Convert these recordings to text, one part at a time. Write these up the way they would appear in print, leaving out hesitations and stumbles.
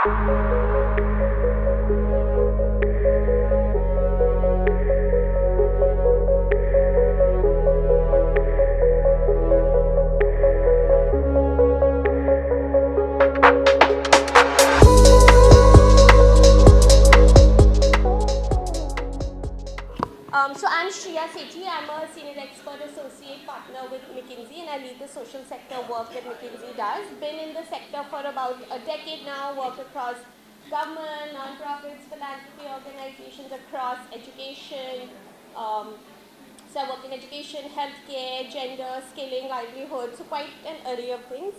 So I'm Shriya Sethi. I'm a senior expert associate partner with McKinsey, and I lead the social sector work that McKinsey does. Been in the sector for about a decade now, worked across government, non-profits, philanthropy organizations, across education. So I work in education, healthcare, gender, skilling, livelihood, so quite an array of things.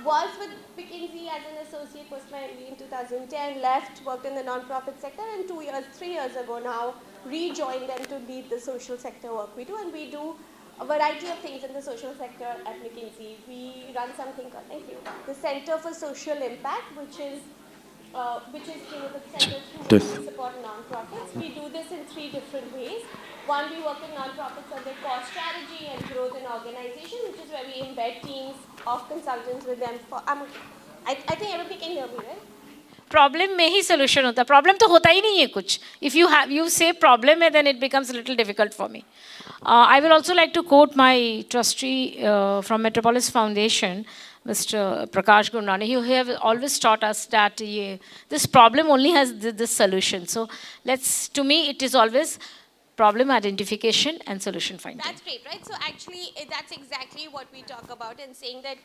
Was with McKinsey as an associate post my MBA in 2010, left, worked in the non-profit sector, and 3 years ago now, rejoined them to lead the social sector work we do. And we do a variety of things in the social sector at McKinsey. We run something called, thank you, the Center for Social Impact, which is the center through which we support non-profits. We do this in 3 different ways. One, we work with non-profits on their core strategy and growth in organization, which is where we embed teams of consultants with them. I think everybody can hear me, right? Problem में ही solution होता है. Problem तो होता ही नहीं है कुछ. If you say problem है, then it becomes little difficult for me. I will also like to quote my trustee from Metropolis Foundation, Mr. Prakash Gurnani. He have always taught us that this problem only has this solution. So to me, it is always problem identification and solution finding. That's great, right? So actually, that's exactly what we talk about, and saying that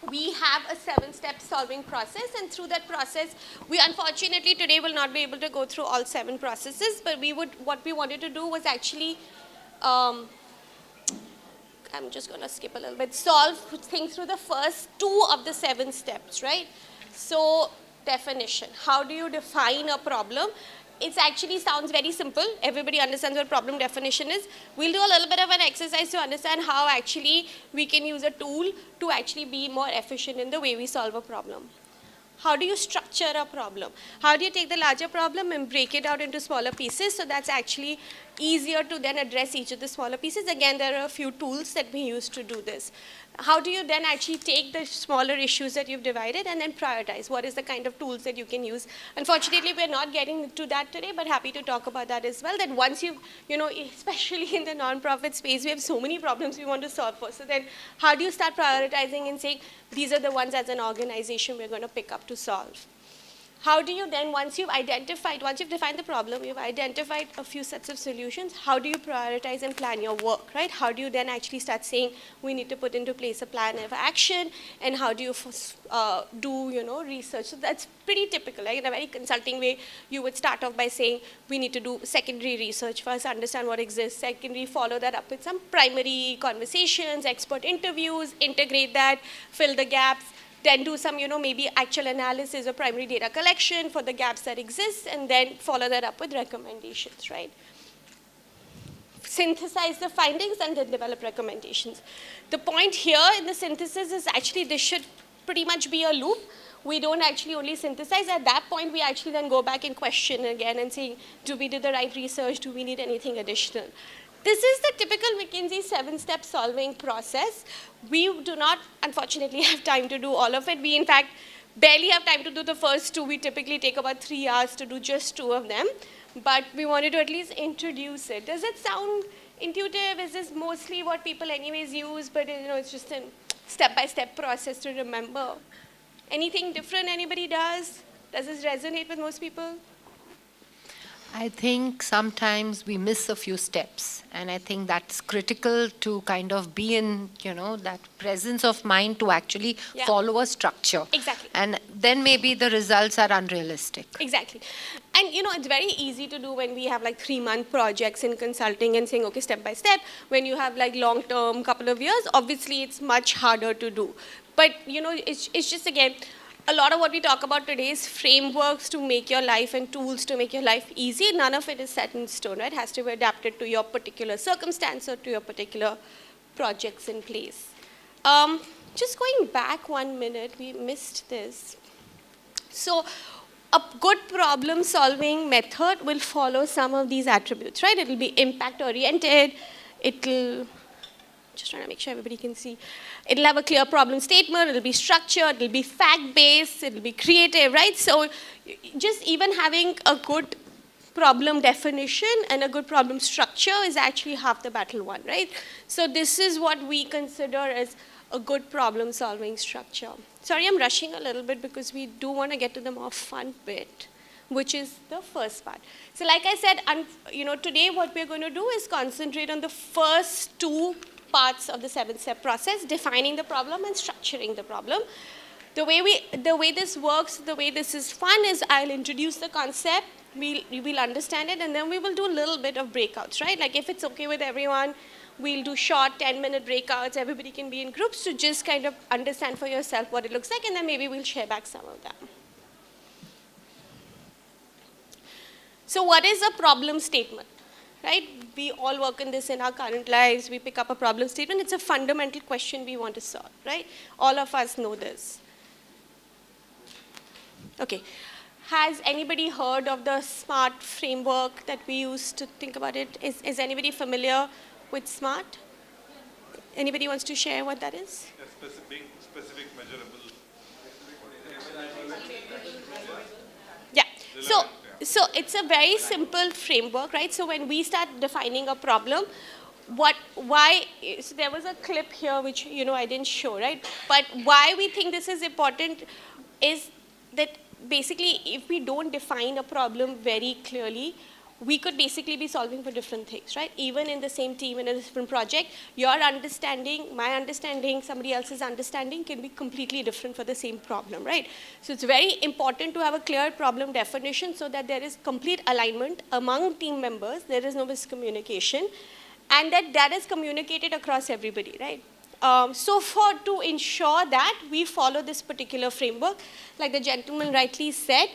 we have a 7-step solving process, and through that process, we unfortunately today will not be able to go through all 7 processes, but what we wanted to do was actually, I'm just going to skip a little bit, think through the first 2 of the 7 steps, right? So definition, how do you define a problem? It actually sounds very simple. Everybody understands what problem definition is. We'll do a little bit of an exercise to understand how actually we can use a tool to actually be more efficient in the way we solve a problem. How do you structure a problem? How do you take the larger problem and break it out into smaller pieces? So that's actually easier to then address each of the smaller pieces. Again, there are a few tools that we use to do this. How do you then actually take the smaller issues that you've divided and then prioritize? What is the kind of tools that you can use? Unfortunately, we're not getting to that today, but happy to talk about that as well. That once especially in the non-profit space, we have so many problems we want to solve for. So then how do you start prioritizing and saying, these are the ones as an organization we're going to pick up to solve? How do you then, once you've defined the problem, you've identified a few sets of solutions, how do you prioritize and plan your work, right? How do you then actually start saying, we need to put into place a plan of action, and how do you do, research? So that's pretty typical, right? In a very consulting way, you would start off by saying, we need to do secondary research first, understand what exists, secondary, follow that up with some primary conversations, expert interviews, integrate that, fill the gaps, then do some, maybe actual analysis or primary data collection for the gaps that exist, and then follow that up with recommendations, right? Synthesize the findings and then develop recommendations. The point here in the synthesis is actually this should pretty much be a loop. We don't actually only synthesize. At that point, we actually then go back and question again and say, do we do the right research? Do we need anything additional? This is the typical McKinsey 7-step solving process. We do not, unfortunately, have time to do all of it. We, in fact, barely have time to do the first 2. We typically take about 3 hours to do just 2 of them. But we wanted to at least introduce it. Does it sound intuitive? Is this mostly what people anyways use? But it's just a step-by-step process to remember. Anything different anybody does? Does this resonate with most people? I think sometimes we miss a few steps, and I think that's critical to kind of be in, that presence of mind to actually follow a structure. Exactly. And then maybe the results are unrealistic. Exactly. And, it's very easy to do when we have like 3-month projects in consulting and saying, okay, step by step. When you have like long-term, couple of years, obviously it's much harder to do. But, it's just, again, a lot of what we talk about today is frameworks to make your life and tools to make your life easy. None of it is set in stone, right? It has to be adapted to your particular circumstance or to your particular projects in place. Just going back 1 minute, we missed this. So a good problem-solving method will follow some of these attributes, right? It will be impact-oriented. It will Just trying to make sure everybody can see. It'll have a clear problem statement, it'll be structured, it'll be fact-based, it'll be creative, right? So just even having a good problem definition and a good problem structure is actually half the battle won, right? So this is what we consider as a good problem-solving structure. Sorry, I'm rushing a little bit because we do want to get to the more fun bit, which is the first part. So like I said, today what we're going to do is concentrate on the first two parts of the 7-step process, defining the problem and structuring the problem. The way this works, the way this is fun is I'll introduce the concept, we'll understand it, and then we will do a little bit of breakouts, right? Like if it's okay with everyone, we'll do short 10-minute breakouts. Everybody can be in groups to just kind of understand for yourself what it looks like, and then maybe we'll share back some of them. So what is a problem statement, right? We all work in this in our current lives. We pick up a problem statement. It's a fundamental question we want to solve, right? All of us know this. Okay. Has anybody heard of the SMART framework that we use to think about it? Is anybody familiar with SMART? Anybody wants to share what that is? Specific, measurable. Yeah. So it's a very simple framework, right? So when we start defining a problem, so there was a clip here which I didn't show, right? But why we think this is important is that basically if we don't define a problem very clearly, we could basically be solving for different things, right? Even in the same team, in a different project, your understanding, my understanding, somebody else's understanding can be completely different for the same problem, right? So it's very important to have a clear problem definition so that there is complete alignment among team members, there is no miscommunication, and that is communicated across everybody, right? So to ensure that we follow this particular framework, like the gentleman rightly said,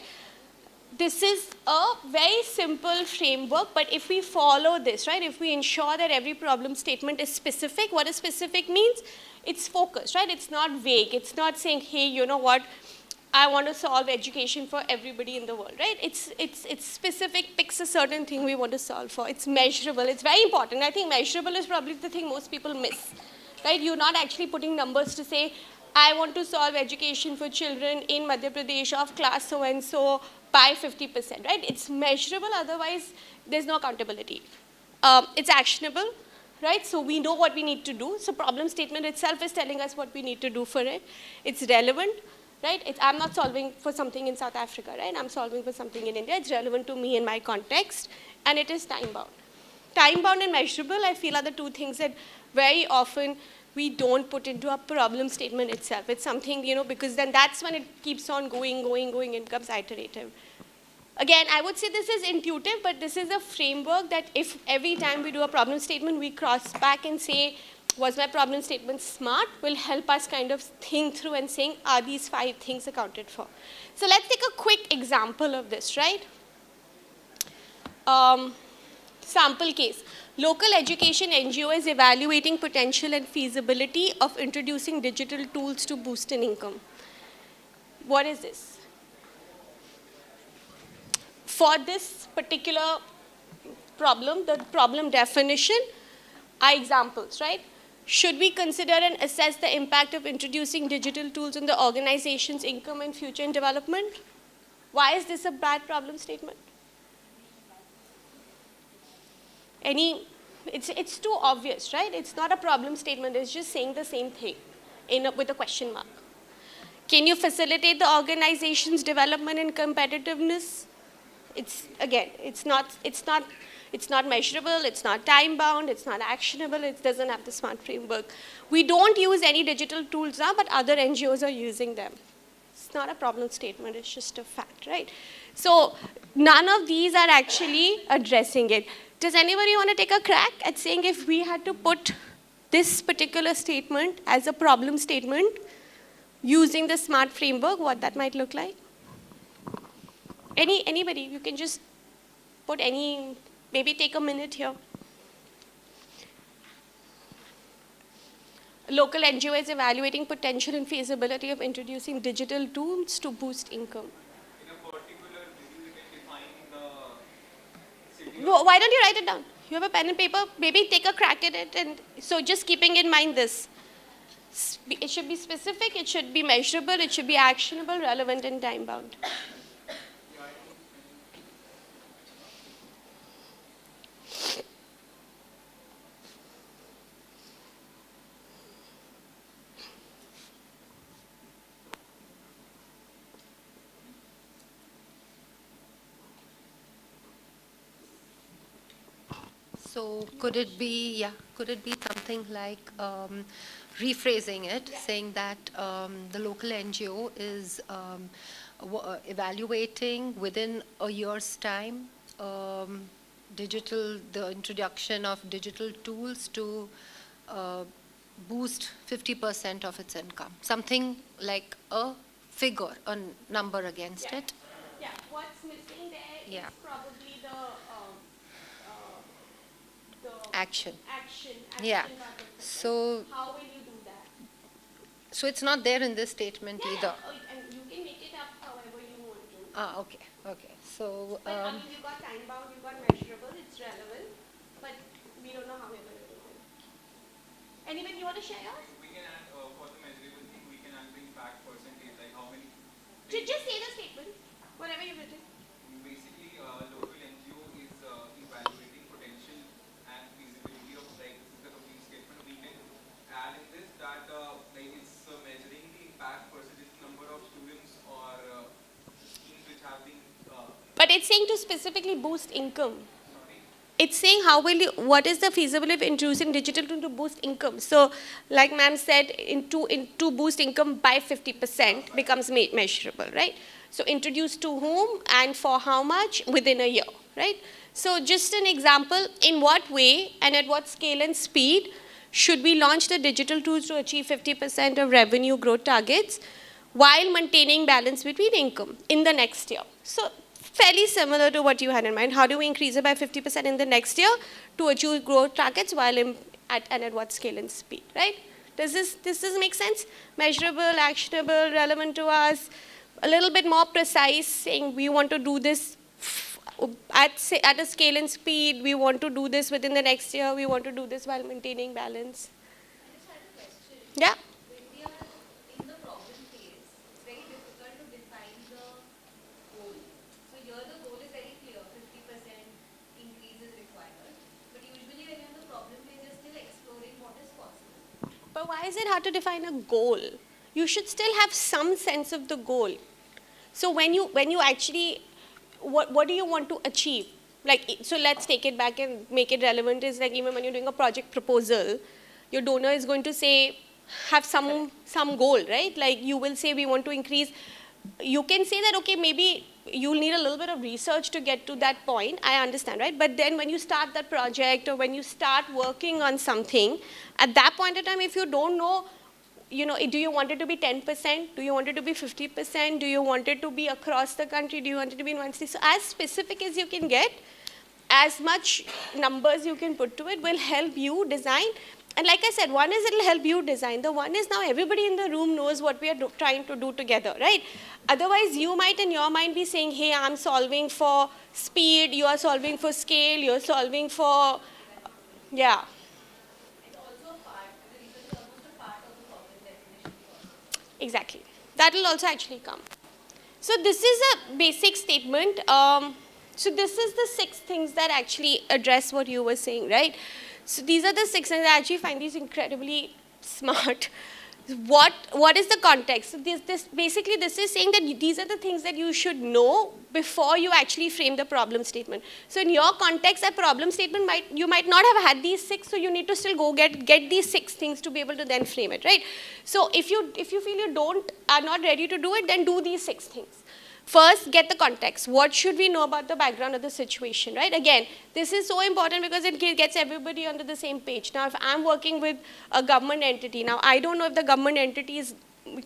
this is a very simple framework, but if we follow this, right, if we ensure that every problem statement is specific, what a specific means, it's focused, right? It's not vague. It's not saying, hey, you know what, I want to solve education for everybody in the world, right? It's specific, picks a certain thing we want to solve for. It's measurable. It's very important. I think measurable is probably the thing most people miss, right? You're not actually putting numbers to say, I want to solve education for children in Madhya Pradesh of class so-and-so by 50%, right? It's measurable, otherwise there's no accountability. It's actionable, right? So we know what we need to do. So problem statement itself is telling us what we need to do for it. It's relevant, right? I'm not solving for something in South Africa, right? I'm solving for something in India. It's relevant to me in my context, and it is time-bound. Time-bound and measurable, I feel, are the two things that very often we don't put into a problem statement itself. It's something, because then that's when it keeps on going, and becomes iterative. Again, I would say this is intuitive, but this is a framework that if every time we do a problem statement, we cross back and say, was my problem statement smart, will help us kind of think through and saying, are these 5 things accounted for? So let's take a quick example of this, right? Sample case. Local education NGO is evaluating potential and feasibility of introducing digital tools to boost in income. What is this? For this particular problem, the problem definition are examples, right? Should we consider and assess the impact of introducing digital tools on the organization's income and future in development? Why is this a bad problem statement? It's too obvious, right? It's not a problem statement. It's just saying the same thing with a question mark. Can you facilitate the organization's development and competitiveness? It's not measurable. It's not time bound. It's not actionable. It doesn't have the SMART framework. We don't use any digital tools now, but other NGOs are using them. It's not a problem statement. It's just a fact, right? So none of these are actually addressing it. Does anybody want to take a crack at saying if we had to put this particular statement as a problem statement using the SMART framework, what that might look like? Anybody, you can just put maybe take a minute here. Local NGO is evaluating potential and feasibility of introducing digital tools to boost income. In a particular, maybe we can define the city. Why don't you write it down? You have a pen and paper? Maybe take a crack at it. And so just keeping in mind this. It should be specific, it should be measurable, it should be actionable, relevant, and time bound. So could it be something like rephrasing it, saying that the local NGO is evaluating within a year's time the introduction of digital tools to boost 50% of its income, something like a figure, a number against it. Yeah, what's missing there Yeah. is probably the Action. action Yeah. part of it. So, How will you do that? so it's not there in this statement Yeah, either. and you can make it up however you want to. Ah, okay, okay. So, But I mean, you got time bound, you got measurable, it's relevant, but we don't know how we're going to do it. Anyone, you want to share yours? We can add, for the measurable thing, we can add the impact percentage, like how many. Just say the statement, whatever you've written. Basically, local NGO is evaluating potential and feasibility of, like, this is the complete statement. We can add in this that, like, it's measuring the impact percentage number of students or schemes which have been, But it's saying to specifically boost income. sorry, It's saying what is the feasibility of introducing digital to boost income. So, like ma'am said, to boost income by 50% becomes measurable, right? So, introduce to whom and for how much within a year, right? So, just an example, in what way and at what scale and speed should we launch the digital tools to achieve 50% of revenue growth targets while maintaining balance between income in the next year? So, fairly similar to what you had in mind. How do we increase it by 50% in the next year to achieve growth targets while at what scale and speed, right? Does this make sense? Measurable, actionable, relevant to us, a little bit more precise, saying we want to do this at a scale and speed, we want to do this within the next year, we want to do this while maintaining balance. I just had a question. Yeah? When we are in the problem phase, it's very difficult to define the goal. So here the goal is very clear, 50% increase is required. But usually when you're in the problem phase, you're still exploring what is possible. But why is it hard to define a goal? You should still have some sense of the goal. So when you actually, what do you want to achieve? Like, so let's take it back and make it relevant. Is like even when you're doing a project proposal, your donor is going to say, have some goal, right? Like you will say we want to increase. You can say that, okay, maybe you'll need a little bit of research to get to that point. I understand, right? But then when you start that project or when you start working on something, at that point in time, if you don't know, do you want it to be 10%? Do you want it to be 50%? Do you want it to be across the country? Do you want it to be in one city? So as specific as you can get, as much numbers you can put to it will help you design. And like I said, one is it'll help you design. The one is now everybody in the room knows what we are trying to do together, right? Otherwise, you might in your mind be saying, hey, I'm solving for speed, you are solving for scale, you're solving for, yeah. It's also a part, the research is almost a part of the problem definition process. Exactly. That will also actually come. So this is a basic statement. So this is the 6 things that actually address what you were saying, right? So these are the 6 things. I actually find these incredibly smart. What is the context? So basically this is saying that these are the things that you should know before you actually frame the problem statement. So in your context, a problem statement you might not have had these 6, so you need to still go get these 6 things to be able to then frame it, right? So if you feel you are not ready to do it, then do these 6 things. First, get the context. What should we know about the background of the situation, right? Again, this is so important because it gets everybody onto the same page. Now, if I'm working with a government entity, now I don't know if the government entity's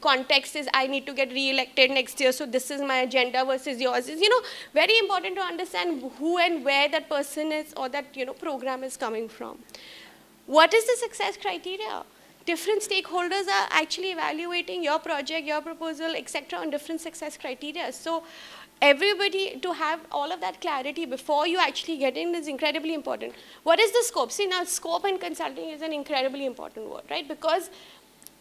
context is I need to get re-elected next year, so this is my agenda versus yours. Is very important to understand who and where that person is or that program is coming from. What is the success criteria? different stakeholders are actually evaluating your project, your proposal, etc. on different success criteria. So everybody to have all of that clarity before you actually get in is incredibly important. What is the scope? See, now scope and consulting is an incredibly important word, right? Because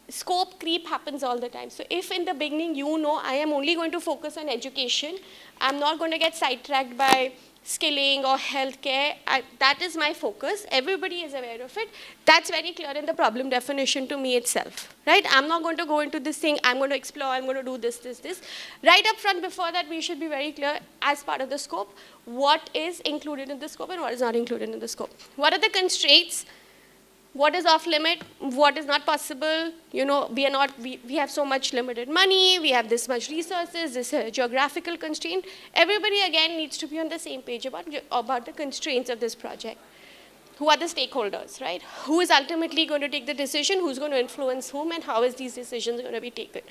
scope creep happens all the time. So if in the beginning you know I am only going to focus on education, I'm not going to get sidetracked by skilling or healthcare, that is my focus, everybody is aware of it, that's very clear in the problem definition to me itself, right? I'm not going to go into this thing, I'm going to explore, I'm going to do this, this, this. Right up front before that, we should be very clear as part of the scope, what is included in the scope and what is not included in the scope. What are the constraints? What is off limit, what is not possible, you know, we have so much limited money, we have this much resources, this geographical constraint. Everybody again needs to be on the same page about the constraints of this project. Who are the stakeholders, right? Who is ultimately going to take the decision, who's going to influence whom, and how is these decisions going to be taken?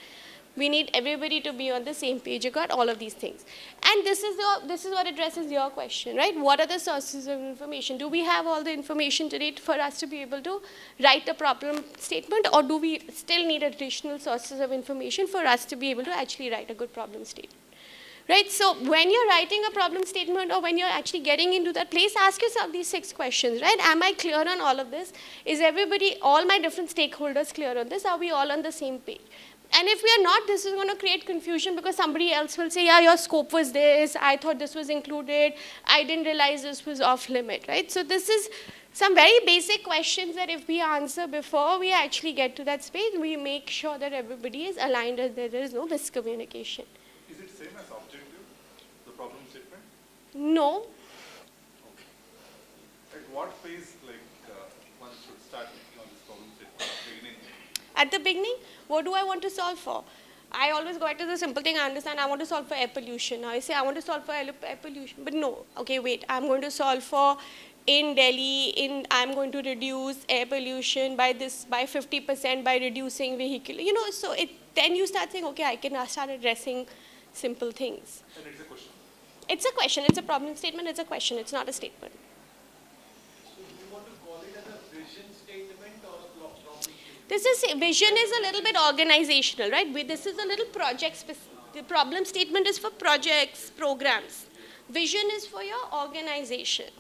We need everybody to be on the same page about all of these things. And this is what addresses your question, right? What are the sources of information? Do we have all the information today for us to be able to write a problem statement, or do we still need additional sources of information for us to be able to actually write a good problem statement? Right? So when you're writing a problem statement or when you're actually getting into that place, ask yourself these 6 questions, right? Am I clear on all of this? Is everybody, all my different stakeholders clear on this? Are we all on the same page? And if we are not, this is going to create confusion because somebody else will say, yeah, your scope was this, I thought this was included, I didn't realize this was off limit, right? So this is some very basic questions that if we answer before we actually get to that space, we make sure that everybody is aligned and that there is no miscommunication. Is it same as objective, the problem statement? No. Okay. At what phase, one should start making on this problem statement? Beginning? At the beginning, what do I want to solve for? I always go back to the simple thing. I understand I want to solve for air pollution. Now I say I want to solve for air pollution, but no. Okay, wait. I'm going to solve for in Delhi. I'm going to reduce air pollution by 50% by reducing vehicle. You know, so then you start saying, okay, I can start addressing simple things. And it's a question. It's a question. It's a problem statement. It's a question. It's not a statement. So do you want to call it as a vision statement or a problem statement? Vision is a little bit organizational, right? This is a little project specific. The problem statement is for projects, programs. Vision is for your organization.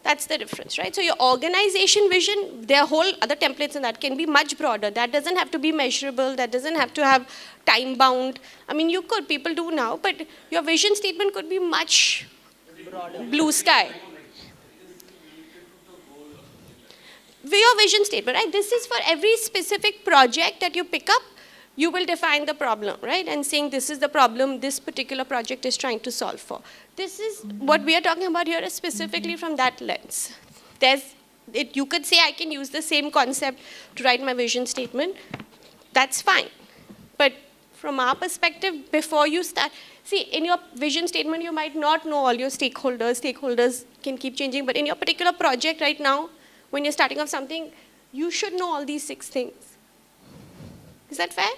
That's the difference, right? So your organization vision, there are whole other templates in that can be much broader. That doesn't have to be measurable. That doesn't have to have time bound. I mean, people do now, but your vision statement could be much broader. Blue sky. Your vision statement, right? This is for every specific project that you pick up, you will define the problem, right? And saying this is the problem this particular project is trying to solve for. This is what we are talking about here is specifically from that lens. You could say I can use the same concept to write my vision statement. That's fine. But from our perspective, before you start, see, in your vision statement, you might not know all your stakeholders. Stakeholders can keep changing. But in your particular project right now, when you're starting off something, you should know all these 6 things. Is that fair?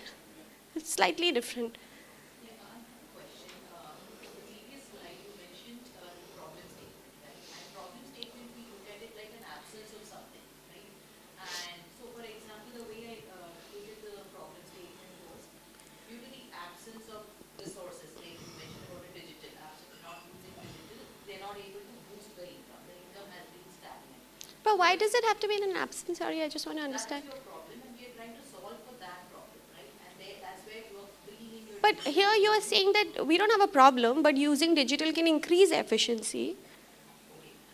It's slightly different. Yeah, I have a question. In the previous slide, you mentioned the problem statement, right? And problem statement, we look at it like an absence of something, right? And so, for example, the way I look at the problem statement was due to the absence of resources, like you mentioned about a digital, not using digital, they're not able to boost the income. The income has been stagnant. But why does it have to be in an absence? Sorry, I just want to understand. That's your problem, and we are trying to solve for that problem, right? And that's where you are bringing in your. But here you are saying that we don't have a problem, but using digital can increase efficiency,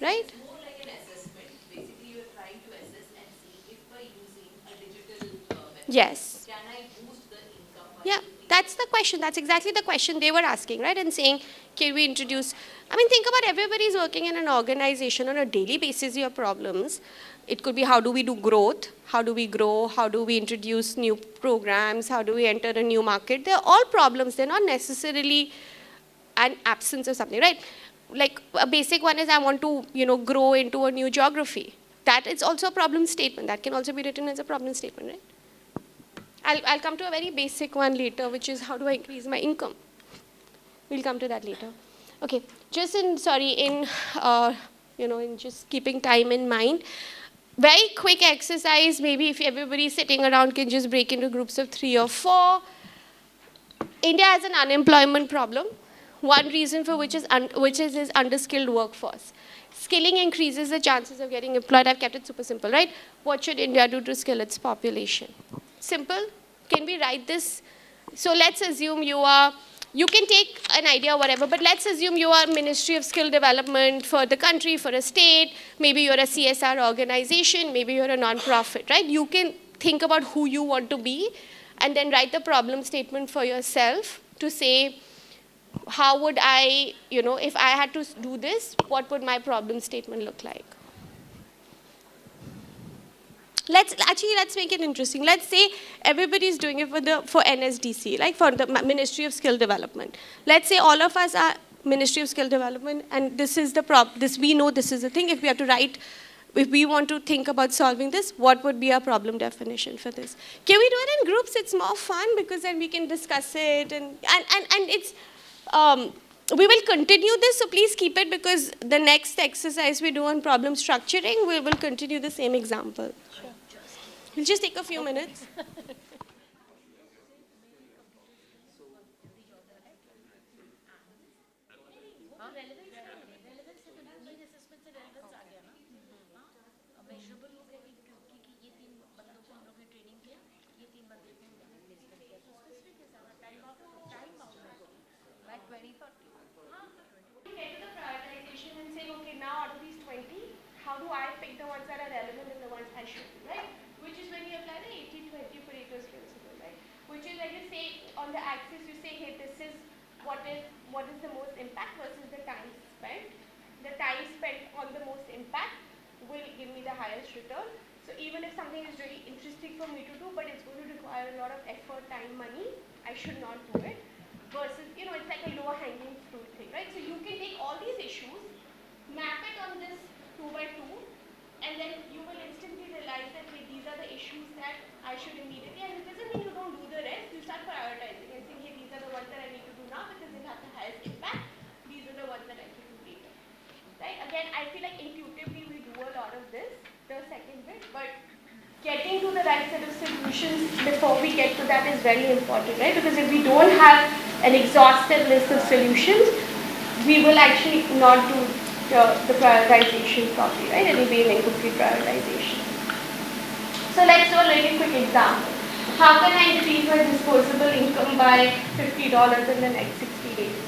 right? It's more like an assessment. Basically, you are trying to assess and see if by using a digital method, Yes. can I boost the income? Yeah, that's the question. That's exactly the question they were asking, right? And saying, can we introduce, I mean, think about everybody's working in an organization on a daily basis, your problems. It could be how do we do growth? How do we grow? How do we introduce new programs? How do we enter a new market? They're all problems. They're not necessarily an absence of something, right? Like a basic one is I want to, grow into a new geography. That is also a problem statement. That can also be written as a problem statement, right? I'll come to a very basic one later, which is how do I increase my income? We'll come to that later. Okay, just in just keeping time in mind, very quick exercise, maybe if everybody's sitting around can just break into groups of 3 or 4. India has an unemployment problem. One reason for which is underskilled workforce. Skilling increases the chances of getting employed. I've kept it super simple, right? What should India do to skill its population? Simple. Can we write this? So let's assume you can take an idea, whatever, but let's assume you are Ministry of Skill Development for the country, for a state, maybe you're a CSR organization, maybe you're a non-profit, right? You can think about who you want to be and then write the problem statement for yourself to say, how would I, if I had to do this, what would my problem statement look like? Let's make it interesting. Let's say everybody's doing it for NSDC, like for the Ministry of Skill Development. Let's say all of us are Ministry of Skill Development, and this is the we know this is the thing. If we have to write, if we want to think about solving this, what would be our problem definition for this? Can we do it in groups? It's more fun because then we can discuss it, and it's. We will continue this, so please keep it, because the next exercise we do on problem structuring, we will continue the same example. Sure. We'll just take a few minutes. How do I pick the ones that are relevant and the ones I should do, right? Which is when you apply the 80-20 Pareto's principle, right? Which is when you say, on the axis, you say, hey, this is what is the most impact versus the time spent. The time spent on the most impact will give me the highest return. So even if something is really interesting for me to do, but it's going to require a lot of effort, time, money, I should not do it. Versus, it's like a lower hanging fruit thing, right? So you can take all these issues, map it on this 2x2, and then you will instantly realize that, hey, these are the issues that I should immediately, and it doesn't mean you don't do the rest, you start prioritizing and saying, hey, these are the ones that I need to do now because they have the highest impact, these are the ones that I can do later, right? Again, I feel like intuitively we do a lot of this, the second bit, but getting to the right set of solutions before we get to that is very important, right? Because if we don't have an exhaustive list of solutions, we will actually not do the prioritization properly, right? It will be an incomplete prioritization. So let's do a really quick example. How can I increase my disposable income by $50 in the next 60 days?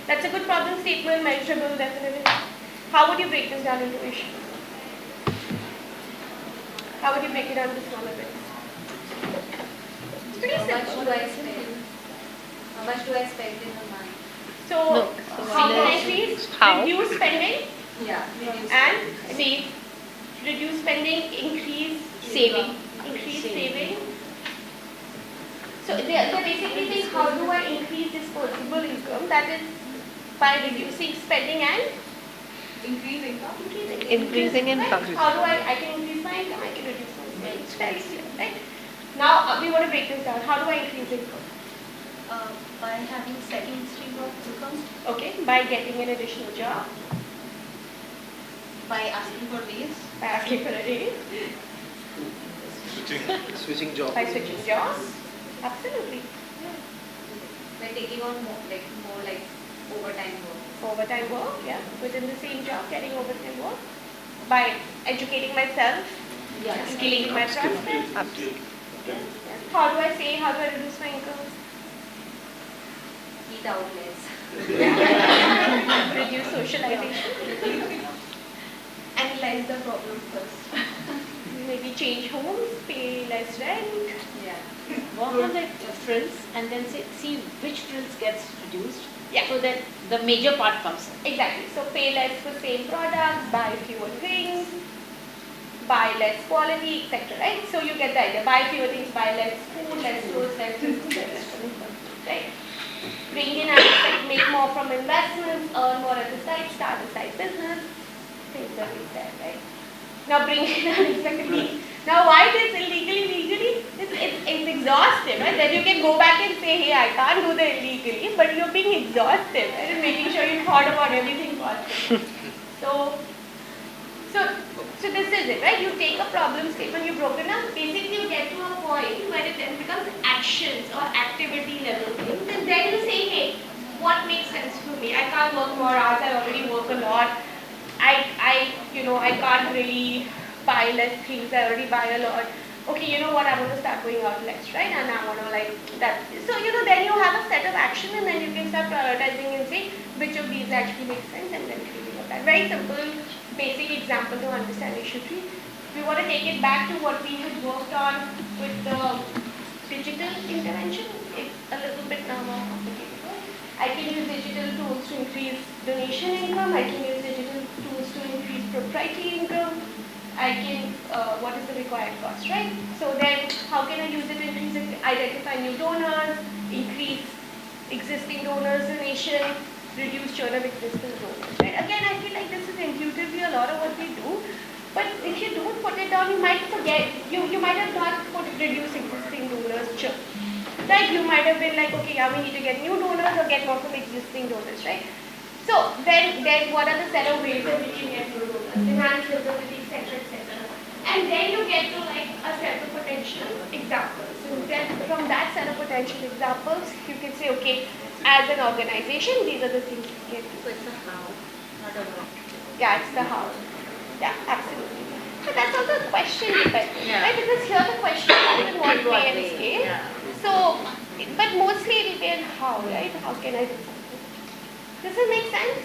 That's a good problem statement, measurable, definitely. How would you break this down into issues? How would you break it down into smaller bits? It's pretty simple. How much do I spend in a month? So, how can I increase? Reduce spending and save. Reduce spending, increase saving. Increase saving. So, they're basically saying, how do I increase disposable income? That is by reducing spending and increase income. Increasing income. How do I can increase my income? I can reduce my spending. It's very clear, right? Now, we want to break this down. How do I increase income? By having second stream of income. Okay, by getting an additional job. By asking for raise. By asking for a raise. Switching jobs. By switching jobs. Absolutely. By taking on more like overtime work. Overtime work, yeah. Within the same job, getting overtime work. By educating myself. Yeah. Skilling myself. Absolutely. Yeah. How do I say, how do I reduce my income? Eat out less. Reduce socialization. Analyze the problem first. Maybe change homes, pay less rent. Yeah. Work on the frills and then see which frills gets reduced, Yeah. so that the major part comes in. Exactly. So pay less for same products, buy fewer things, buy less quality, etc. Right? So you get the idea. Buy fewer things, buy less food, less clothes, less right? Bring in assets, make more from investments, earn more at the side, start a side business, things that we said, right? Now bring in unexpectedly. Now why this illegally, legally? It's exhaustive, right? Then you can go back and say, hey, I can't do the illegally, but you're being exhaustive, right? And making sure you thought about everything possible. So So this is it, right? You take a problem statement, you broke it down, basically you get to a point where it then becomes actions or activity level things, and then you say, hey, what makes sense for me? I can't work more hours, I already work a lot. I can't really buy less things, I already buy a lot. Okay, you know what, I want to start going out less, right? And I want to like that. So, then you have a set of action and then you can start prioritizing and say which of these actually makes sense and then creating of that. Very simple, basic example to understand issue 3. We want to take it back to what we had worked on with the digital intervention. It's a little bit now more complicated. I can use digital tools to increase donation income. I can use digital tools to increase proprietary income. I can, what is the required cost, right? So then, how can I use it to increase it? Identify new donors, increase existing donors donation, reduce churn of existing donors, right? Again, I feel like this is intuitively a lot of what we do, but if you don't put it down, you might forget, you might have not put reduce existing donors churn. Right? You might have been like, okay, yeah, we need to get new donors or get more from existing donors, right? So then what are the set of ways that we can get new donors? Enhance visibility, etc., etc. And then you get to like a set of potential examples. And then from that set of potential examples, you can say, okay, as an organization, these are the things we can do. So it's a how, not a what. Yeah, it's the how. Yeah, absolutely. But that's also a question dependent, right? Because here the question is in what way and scale. Yeah. So, but mostly it will be in how, right? How can I do something? Does it make sense?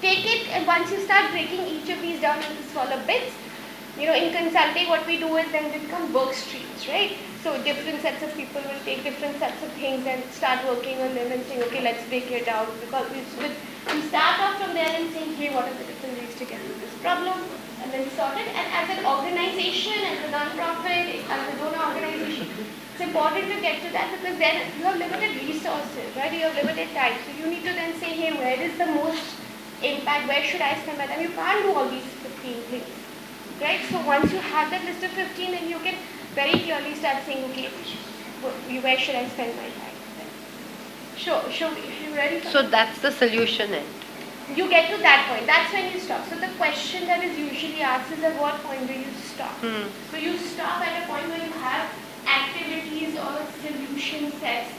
Take it, and once you start breaking each of these down into smaller bits, in consulting what we do is then they become work streams, right? So different sets of people will take different sets of things and start working on them and saying, okay, let's break it down. Because we start off from there and saying, hey, what are the different ways to get to this problem? And then sort it. And as an organization, as a non-profit, as a donor organization, it's important to get to that because then you have limited resources, right? You have limited time. So you need to then say, hey, where is the most impact? Where should I spend my time? You can't do all these 15 things, right? So once you have that list of 15, then you can very clearly start saying, okay, where should I spend my time? Sure, you ready for So that? that's the solution end. You get to that point. That's when you stop. So the question that is usually asked is at what point do you stop? So you stop at a point where you have activities or solution sets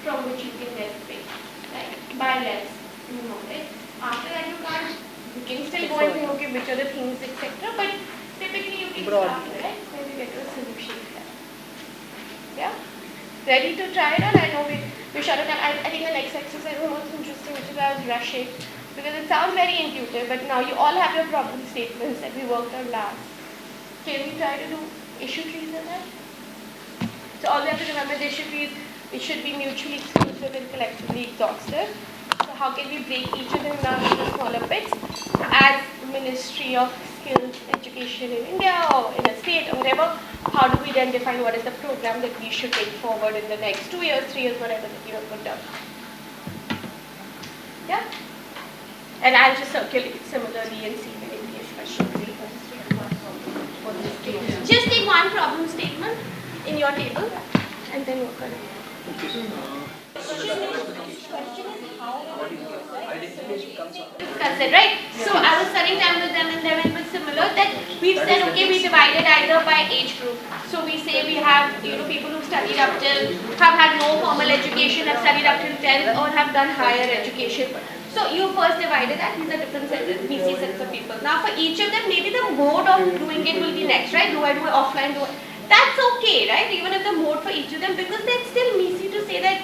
from which you can then pick, right? By less, right? After that you can still go and say, okay, which are the things, etc. But typically you can stop, right? When you get to a solution set. Yeah? Ready to try it out? I know we shut it down. I think the next exercise was most interesting, which is why I was rushing. Because it sounds very intuitive, but now you all have your problem statements that we worked on last. Can we try to do issue trees in that? So all we have to remember the issue trees, it should be mutually exclusive and collectively exhaustive. So how can we break each of them down into smaller bits? As Ministry of Skills Education in India or in a state or whatever, how do we then define what is the program that we should take forward in the next 2 years, 3 years, whatever that you have put down? Yeah? And I'll just circulate similarly and see if anybody has questions. Just take one problem statement in your table and then work on it. Discuss it, right? So I was studying time with them and then it was similar that we've said, okay, we divided either by age group. So we say we have, people who studied up till, have had no formal education, have studied up till 10th or have done higher education. So you first divided that, these are different sets, BC sets of people. Now for each of them, maybe the mode of doing it will be next, right? Do I do it offline? That's okay, right? Even if the mode for each of them, because that's still easy to say that,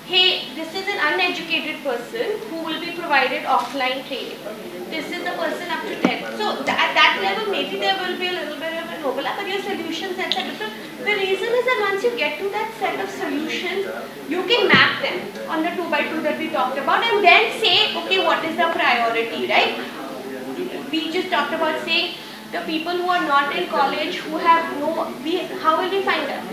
hey, this is an uneducated person who will be provided offline training. This is the person up to 10. So at that level, maybe there will be a little bit of an overlap, but your solution sets are different. The reason is that once you get to that set of solutions, you can map them on the 2x2 that we talked about and then say, okay, what is the priority, right? We just talked about saying, the people who are not in college, who have how will we find them?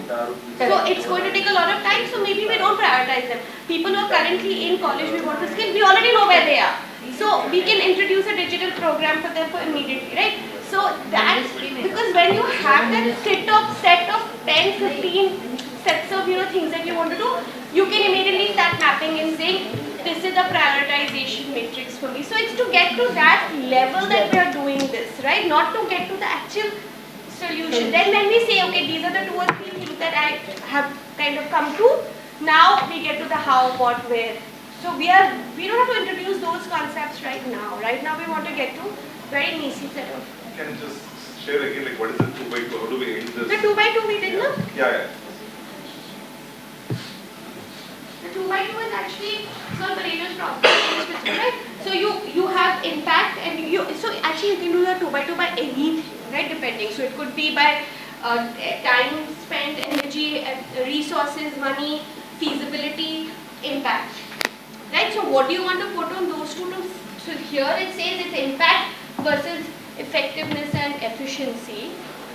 So it's going to take a lot of time, so maybe we don't prioritize them. People who are currently in college, we want to skill, we already know where they are. So we can introduce a digital program for them for immediately, right? So that's, because when you have that set of 10, 15 sets of things that you want to do, you can immediately start mapping and saying, this is the prioritization matrix for me. So it's to get to that level that we are doing this, right? Not to get to the actual solution. Then when we say, okay, these are the 2 or 3 things that I have kind of come to, now we get to the how, what, where. So we don't have to introduce those concepts right now. Right now we want to get to very niche set of. Can you just share again, like what is the 2 by 2? How do we end this? The 2 by 2 we did, no? Yeah. The 2 by 2 is actually solve Pareto's problem, right? So you have impact, and so actually you can do the 2 by 2 by anything, right? Depending. So it could be by time spent, energy, resources, money, feasibility, impact, right? So what do you want to put on those two? So here it says it's impact versus effectiveness and efficiency.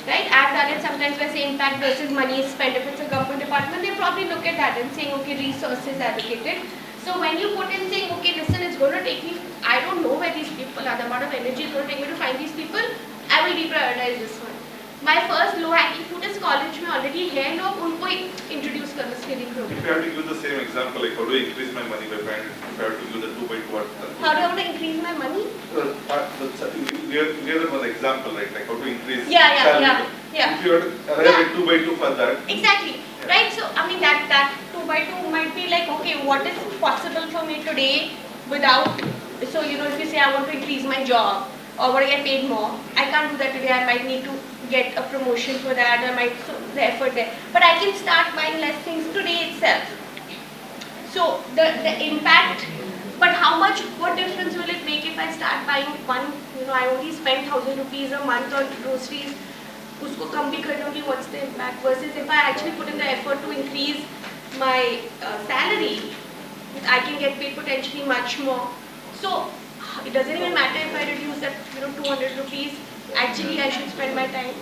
Right? I've done it sometimes by saying impact versus money spent. If it's a government department, they probably look at that and saying, okay, resources allocated. So when you put in saying, okay, listen, it's going to take me, I don't know where these people are, the amount of energy it's going to take me to find these people, I will deprioritize this one. My first low hanging fruit is college में already है लोग उनको introduce करो screening program. If I have to give the same example, like how do I increase my money by 500, if I have to give the 2 by 2 what? How do I want to increase my money? We have one example, right? Like how to increase Yeah. salary. If you have to arrive at 2 by 2 for that. Exactly. Yeah. Right? So, I mean, that 2 by 2 might be like, okay, what is possible for me today without, so, you know, if you say I want to increase my job or want to get paid more, I can't do that today. I might need to get a promotion for that. I might, so the effort there. But I can start buying less things today itself. So, the impact, but how much, what difference will it make if I start buying one, you know, I only spend 1,000 rupees a month on groceries, उसको कम भी कर लूँगी, what's the impact? Versus if I actually put in the effort to increase my salary, I can get paid potentially much more. So it doesn't even matter if I reduce that, you know, 200 rupees. Actually, I should spend my time.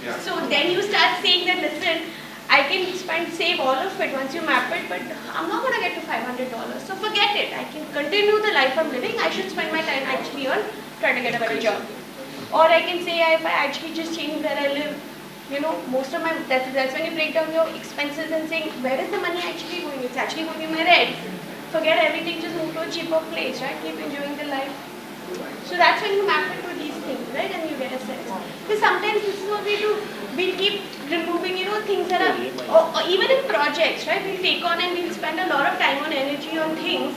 Yeah. So then you start saying that, listen, I can save all of it once you map it, but I'm not going to get to $500. So forget it. I can continue the life I'm living. I should spend my time actually on trying to get a better job. Or I can say, if I actually just change where I live, you know, most of my, that's when you break down your expenses and saying, where is the money actually going? It's actually going in my rent. Forget everything, just move to a cheaper place, right? Keep enjoying the life. So that's when you map it to these things, right? And you get a sense. Because sometimes this is what we do. We'll keep removing, you know, things that are, or even in projects, right? We'll take on and we'll spend a lot of time and energy on things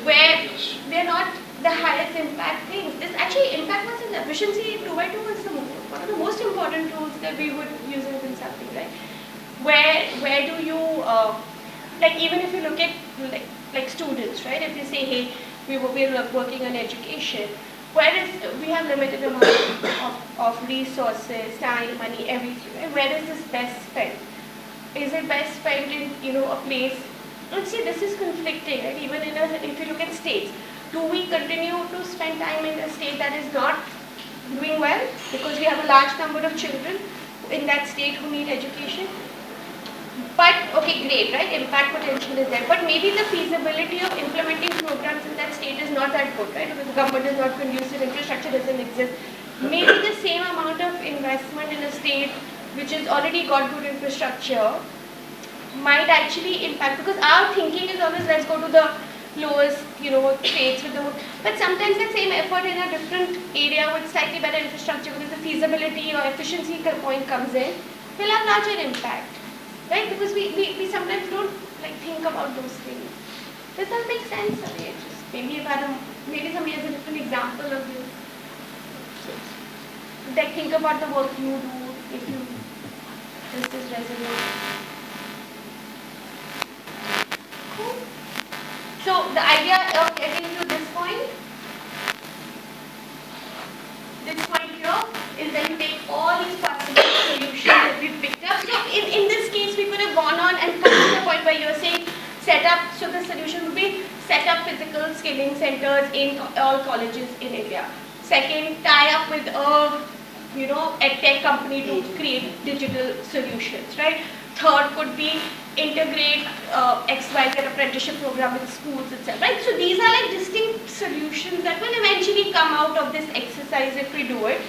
where they're not the highest impact things. This actually impact versus efficiency 2 by 2 is one of the most important tools that we would use in consulting, right? Where do you, like even if you look at like students, right? If you say, hey, we're working on education, we have limited amount of resources, time, money, everything, right? Where is this best spent? Is it best spent in, you know, a place? Let's see, this is conflicting, right? Even if you look at states, do we continue to spend time in a state that is not doing well because we have a large number of children in that state who need education? But, okay, great, right? Impact potential is there. But maybe the feasibility of implementing programs in that state is not that good, right? Because the government is not conducive, infrastructure doesn't exist. Maybe the same amount of investment in a state which has already got good infrastructure might actually impact, because our thinking is always, let's go to the lowest, you know, states with the, but sometimes the same effort in a different area with slightly better infrastructure, because the feasibility or efficiency point comes in, will have larger impact, right? Because we sometimes don't like think about those things. Does that make sense? Okay, just maybe somebody has a different example of this. Like think about the work you do, if you this is resonant. Cool. So the idea of getting to this point here, is that you take all these possible solutions that we've picked up. So in this case, we could have gone on and come to the point where you're saying set up, so the solution would be set up physical skilling centers in all colleges in India. Second, tie up with a, you know, a tech company to create digital solutions, right? Third could be integrate XYZ apprenticeship program in schools itself, right? So these are like distinct solutions that will eventually come out of this exercise if we do it.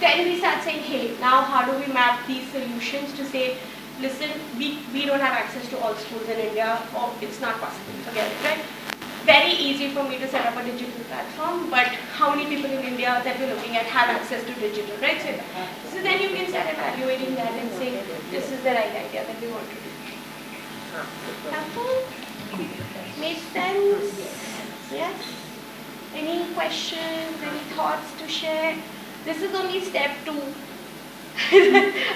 Then we start saying, hey, now how do we map these solutions to say, listen, we don't have access to all schools in India, or it's not possible, forget it, right? very easy for me to set up a digital platform, but how many people in India that we're looking at have access to digital, right? So then you can start evaluating that and say, this is the right idea that we want to do. Helpful? Made sense? Yes? Any questions, any thoughts to share? This is only step 2.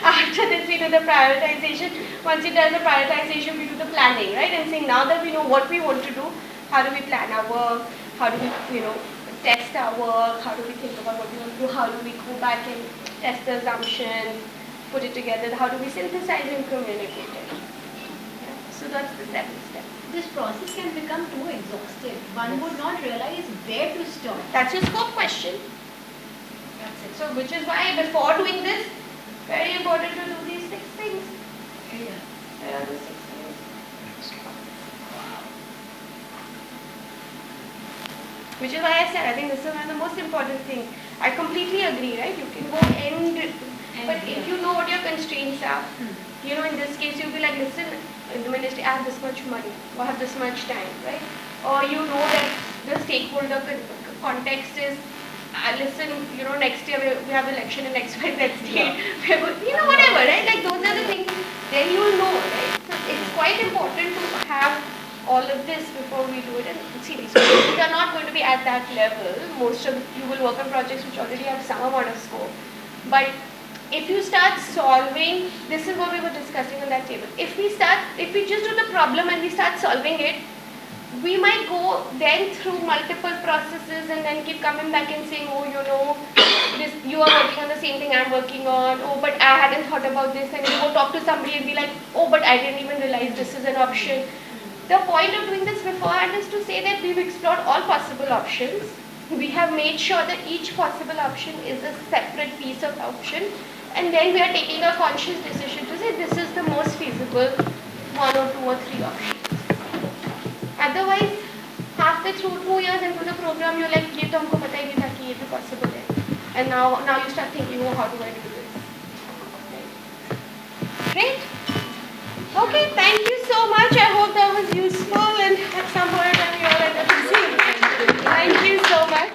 After this, we do the prioritization. Once it does the prioritization, we do the planning, right? And saying, now that we know what we want to do, how do we plan our work? How do we, test our work? How do we think about what we want to do? How do we go back and test the assumptions, put it together? How do we synthesize and communicate it? Yeah. So that's the 7th step. This process can become too exhaustive. One would not realize where to stop. That's your scope question. That's it. So which is why before doing this, very important to do these 6 things. Yeah. Where are the 6 things? Which is why I said, I think this is one of the most important things. I completely agree, right? You can go but if you know what your constraints are, in this case, you'll be like, listen, the ministry, I have this much money, or have this much time, right? Or you know that the stakeholder context is, listen, next year we have election in XYZ state, whatever, right? Like those are the things, then you will know, right? So it's quite important to have all of this before we do it. And seriously, we are not going to be at that level. Most of you will work on projects which already have some amount of scope. But if you start solving, this is what we were discussing on that table. If we just do the problem and we start solving it, we might go then through multiple processes and then keep coming back and saying, oh, you are working on the same thing I'm working on. Oh, but I hadn't thought about this. And you go talk to somebody and be like, oh, but I didn't even realize this is an option. The point of doing this beforehand is to say that we've explored all possible options. We have made sure that each possible option is a separate piece of option. And then we are taking a conscious decision to say this is the most feasible 1 or 2 or 3 options. Otherwise, halfway through 2 years into the program, you're like, ये तो हमको पता ही नहीं था कि ये भी possible है. And now you start thinking, oh, how do I do this? Great. Okay, thank you so much. I hope that was useful and at some point we all end up seeing. Thank you so much.